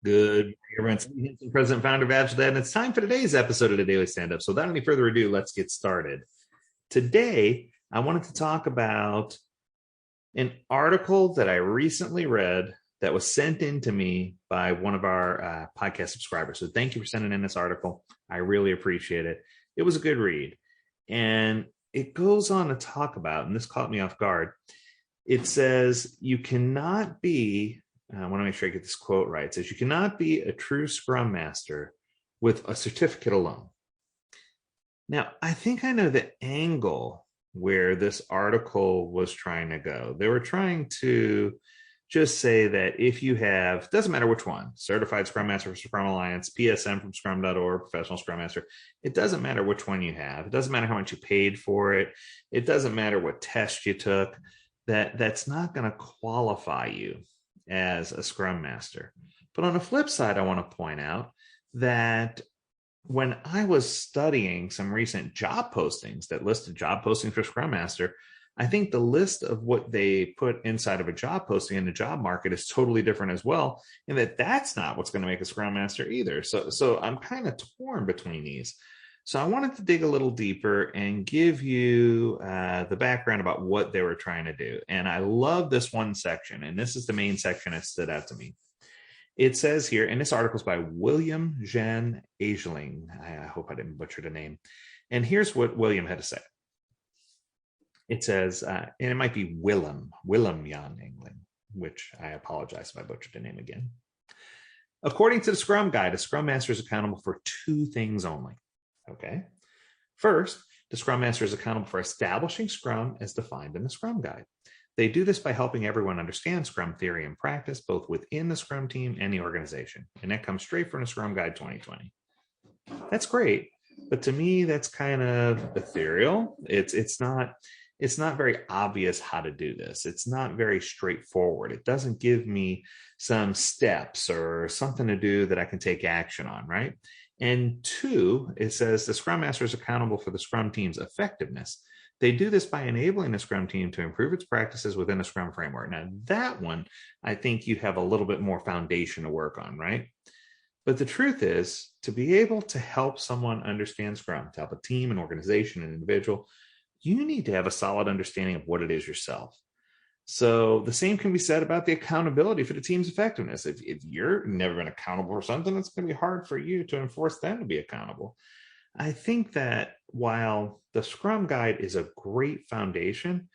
Good morning, everyone. It's Lee Hinson, President and Founder of Agile, and it's time for today's episode of the Daily Stand-Up. So without any further ado, let's get started. Today, I wanted to talk about an article that I recently read that was sent in to me by one of our podcast subscribers. So thank you for sending in this article. I really appreciate it. It was a good read. And it goes on to talk about, and this caught me off guard, it says, you cannot be, I want to make sure I get this quote right. It says, you cannot be a true Scrum Master with a certificate alone. Now, I think I know the angle where this article was trying to go. They were trying to just say that if you have, doesn't matter which one, Certified Scrum Master from Scrum Alliance, PSM from Scrum.org, Professional Scrum Master, it doesn't matter which one you have. It doesn't matter how much you paid for it. It doesn't matter what test you took. That's not going to qualify you as a Scrum Master. But on the flip side, I want to point out that when I was studying some recent job postings that listed job postings for Scrum Master, I think the list of what they put inside of a job posting in the job market is totally different as well, and that's not what's going to make a Scrum Master either. So I'm kind of torn between these. So I wanted to dig a little deeper and give you the background about what they were trying to do. And I love this one section, and this is the main section that stood out to me. It says here, and this article is by William Jan Ageling. I hope I didn't butcher the name. And here's what William had to say. It says, and it might be Willem Jan Ageling, which I apologize if I butchered the name again. According to the Scrum Guide, a Scrum Master is accountable for two things only. Okay. First, the Scrum Master is accountable for establishing Scrum as defined in the Scrum Guide. They do this by helping everyone understand Scrum theory and practice, both within the Scrum team and the organization. And that comes straight from the Scrum Guide 2020. That's great, but to me, that's kind of ethereal. It's not very obvious how to do this. It's not very straightforward. It doesn't give me some steps or something to do that I can take action on, right? And two, it says the Scrum Master is accountable for the Scrum team's effectiveness. They do this by enabling the Scrum team to improve its practices within the Scrum framework. Now, that one, I think you have a little bit more foundation to work on, right? But the truth is, to be able to help someone understand Scrum, to help a team, an organization, an individual, you need to have a solid understanding of what it is yourself. So the same can be said about the accountability for the team's effectiveness. If you're never been accountable for something, it's going to be hard for you to enforce them to be accountable. I think that while the Scrum Guide is a great foundation,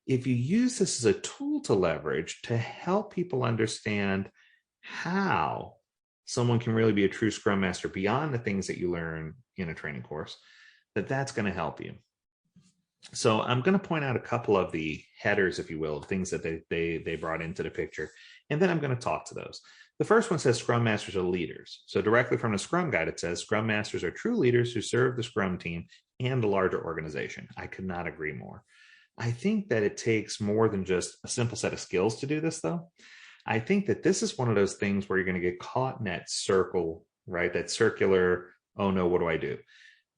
if you use this as a tool to leverage to help people understand how someone can really be a true Scrum Master beyond the things that you learn in a training course, that's going to help you. So I'm going to point out a couple of the headers, if you will, of things that they brought into the picture, and then I'm going to talk to those. The first one says Scrum Masters are leaders. So directly from the Scrum Guide, it says Scrum Masters are true leaders who serve the Scrum team and the larger organization. I could not agree more. I think that it takes more than just a simple set of skills to do this, though. I think that this is one of those things where you're going to get caught in that circle, right? That circular, oh no, what do I do?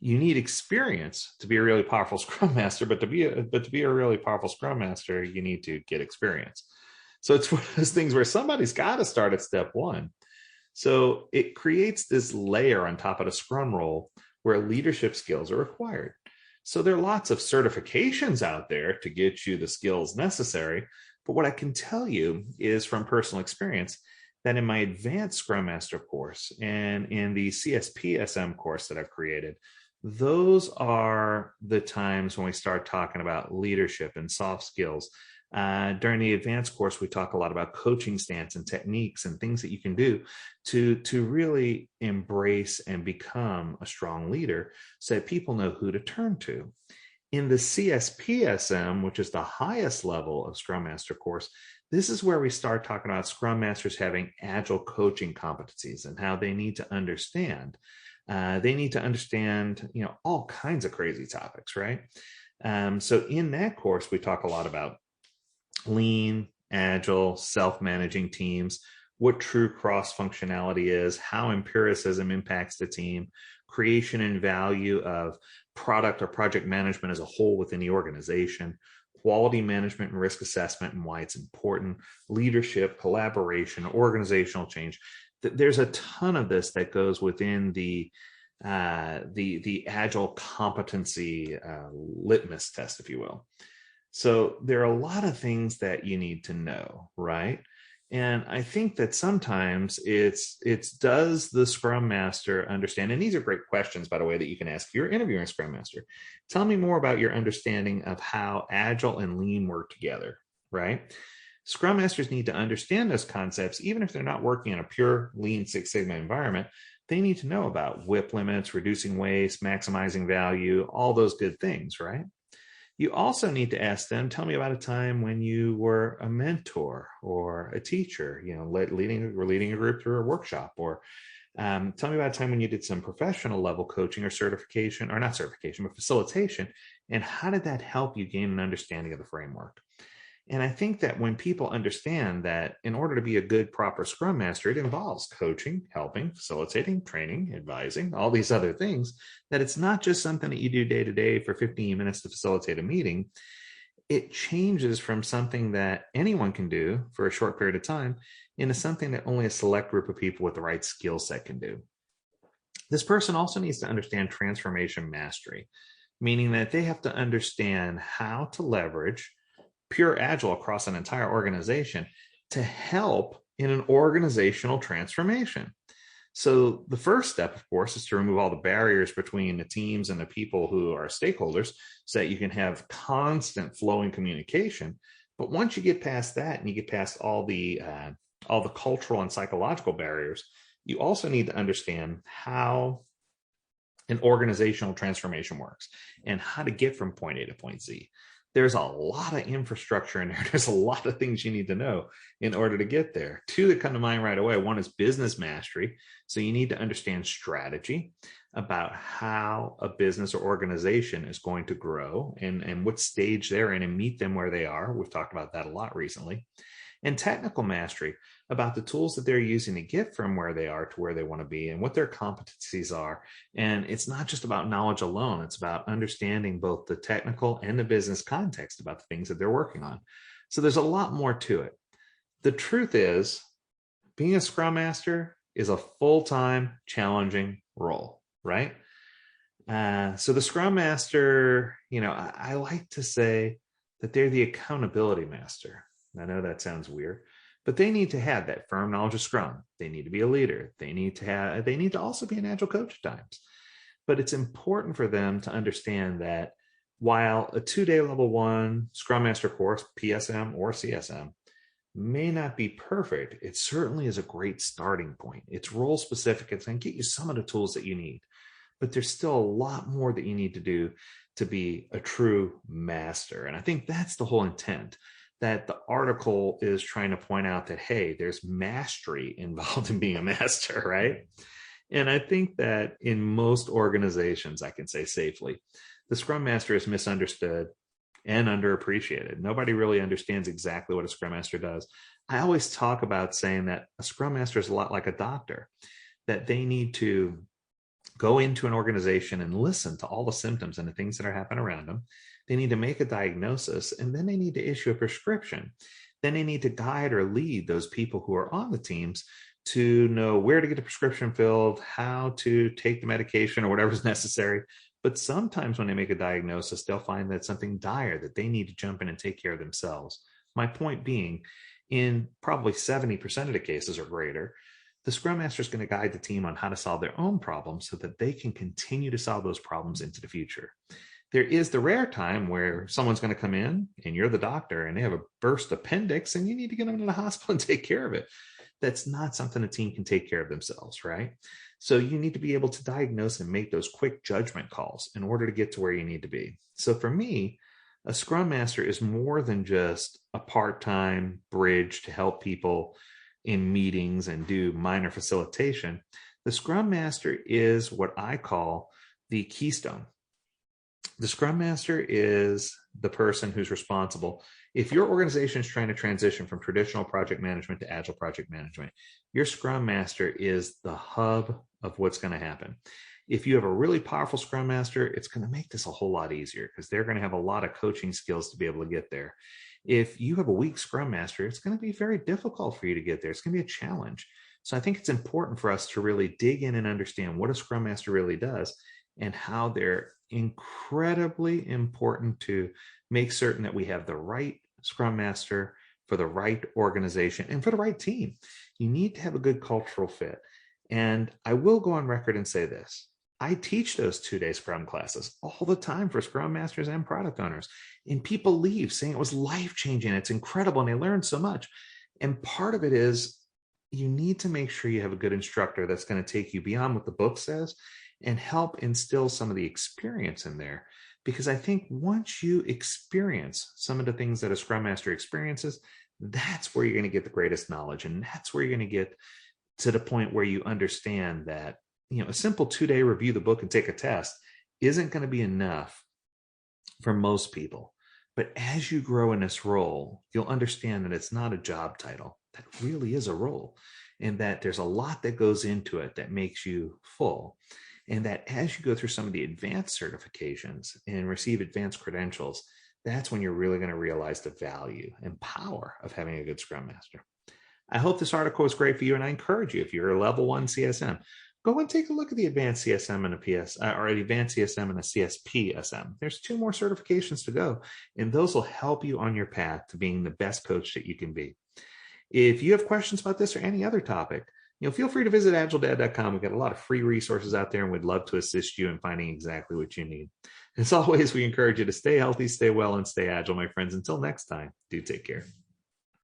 You need experience to be a really powerful Scrum Master, but to be a really powerful Scrum Master, you need to get experience. So it's one of those things where somebody's got to start at step one. So it creates this layer on top of the Scrum role where leadership skills are required. So there are lots of certifications out there to get you the skills necessary. But what I can tell you is from personal experience that in my advanced Scrum Master course and in the CSPSM course that I've created, those are the times when we start talking about leadership and soft skills. During the advanced course, we talk a lot about coaching stance and techniques and things that you can do to really embrace and become a strong leader so that people know who to turn to. In the CSPSM, which is the highest level of Scrum Master course, this is where we start talking about Scrum Masters having agile coaching competencies and how they need to understand. All kinds of crazy topics, right? So in that course, we talk a lot about lean, agile, self-managing teams, what true cross-functionality is, how empiricism impacts the team, creation and value of product or project management as a whole within the organization, quality management and risk assessment and why it's important, leadership, collaboration, organizational change. there's a ton of this that goes within the agile competency litmus test, if you will. So there are a lot of things that you need to know, right? And I think that sometimes it's does the Scrum Master understand? And these are great questions, by the way, that you can ask if you're interviewing a Scrum Master. Tell me more about your understanding of how Agile and Lean work together, right? Scrum Masters need to understand those concepts, even if they're not working in a pure Lean Six Sigma environment. They need to know about WIP limits, reducing waste, maximizing value, all those good things, right? You also need to ask them, tell me about a time when you were a mentor or a teacher, leading a group through a workshop, or tell me about a time when you did some professional level coaching or certification, or not certification, but facilitation, and how did that help you gain an understanding of the framework? And I think that when people understand that in order to be a good, proper Scrum Master, it involves coaching, helping, facilitating, training, advising, all these other things, that it's not just something that you do day to day for 15 minutes to facilitate a meeting. It changes from something that anyone can do for a short period of time into something that only a select group of people with the right skill set can do. This person also needs to understand transformation mastery, meaning that they have to understand how to leverage pure Agile across an entire organization to help in an organizational transformation. So the first step, of course, is to remove all the barriers between the teams and the people who are stakeholders so that you can have constant flowing communication. But once you get past that and you get past all the cultural and psychological barriers, you also need to understand how an organizational transformation works and how to get from point A to point Z. There's a lot of infrastructure in there. There's a lot of things you need to know in order to get there. Two that come to mind right away. One is business mastery. So you need to understand strategy about how a business or organization is going to grow and what stage they're in, and meet them where they are. We've talked about that a lot recently. And technical mastery about the tools that they're using to get from where they are to where they want to be and what their competencies are. And it's not just about knowledge alone. It's about understanding both the technical and the business context about the things that they're working on. So there's a lot more to it. The truth is, being a Scrum Master is a full-time, challenging role, right? So the Scrum Master, I like to say that they're the accountability master. I know that sounds weird, but they need to have that firm knowledge of Scrum. They need to be a leader. They need to also be an Agile coach at times. But it's important for them to understand that while a 2-day level 1 Scrum Master course, PSM or CSM, may not be perfect, it certainly is a great starting point. It's role specific. It's going to get you some of the tools that you need, but there's still a lot more that you need to do to be a true master. And I think that's the whole intent, that the article is trying to point out that, hey, there's mastery involved in being a master, right? And I think that in most organizations, I can say safely, the Scrum Master is misunderstood and underappreciated. Nobody really understands exactly what a Scrum Master does. I always talk about saying that a Scrum Master is a lot like a doctor, that they need to go into an organization and listen to all the symptoms and the things that are happening around them. They need to make a diagnosis, and then they need to issue a prescription. Then they need to guide or lead those people who are on the teams to know where to get the prescription filled, how to take the medication or whatever's necessary. But sometimes when they make a diagnosis, they'll find that something dire that they need to jump in and take care of themselves. My point being, in probably 70% of the cases or greater, the Scrum Master is going to guide the team on how to solve their own problems so that they can continue to solve those problems into the future. There is the rare time where someone's going to come in and you're the doctor and they have a burst appendix and you need to get them to the hospital and take care of it. That's not something a team can take care of themselves, right? So you need to be able to diagnose and make those quick judgment calls in order to get to where you need to be. So for me, a Scrum Master is more than just a part-time bridge to help people in meetings and do minor facilitation. The Scrum Master is what I call the keystone. The Scrum Master is the person who's responsible. If your organization is trying to transition from traditional project management to Agile project management, your Scrum Master is the hub of what's going to happen. If you have a really powerful Scrum Master, it's going to make this a whole lot easier because they're going to have a lot of coaching skills to be able to get there. If you have a weak Scrum Master, it's going to be very difficult for you to get there. It's going to be a challenge. So I think it's important for us to really dig in and understand what a Scrum Master really does and how they're incredibly important to make certain that we have the right Scrum Master for the right organization and for the right team. You need to have a good cultural fit. And I will go on record and say this. I teach those 2-day Scrum classes all the time for Scrum Masters and product owners. And people leave saying it was life-changing. It's incredible. And they learned so much. And part of it is you need to make sure you have a good instructor that's going to take you beyond what the book says and help instill some of the experience in there. Because I think once you experience some of the things that a Scrum Master experiences, that's where you're going to get the greatest knowledge. And that's where you're going to get to the point where you understand that, a simple 2-day review the book and take a test isn't going to be enough for most people. But as you grow in this role, you'll understand that it's not a job title. That really is a role, and that there's a lot that goes into it that makes you full. And that as you go through some of the advanced certifications and receive advanced credentials, that's when you're really going to realize the value and power of having a good Scrum Master. I hope this article was great for you, and I encourage you, if you're a level 1 CSM, go and take a look at the advanced CSM and a PS, or the advanced CSM and a CSPSM. There's 2 more certifications to go, and those will help you on your path to being the best coach that you can be. If you have questions about this or any other topic, feel free to visit agiledad.com. We've got a lot of free resources out there, and we'd love to assist you in finding exactly what you need. As always, we encourage you to stay healthy, stay well, and stay agile, my friends. Until next time, do take care.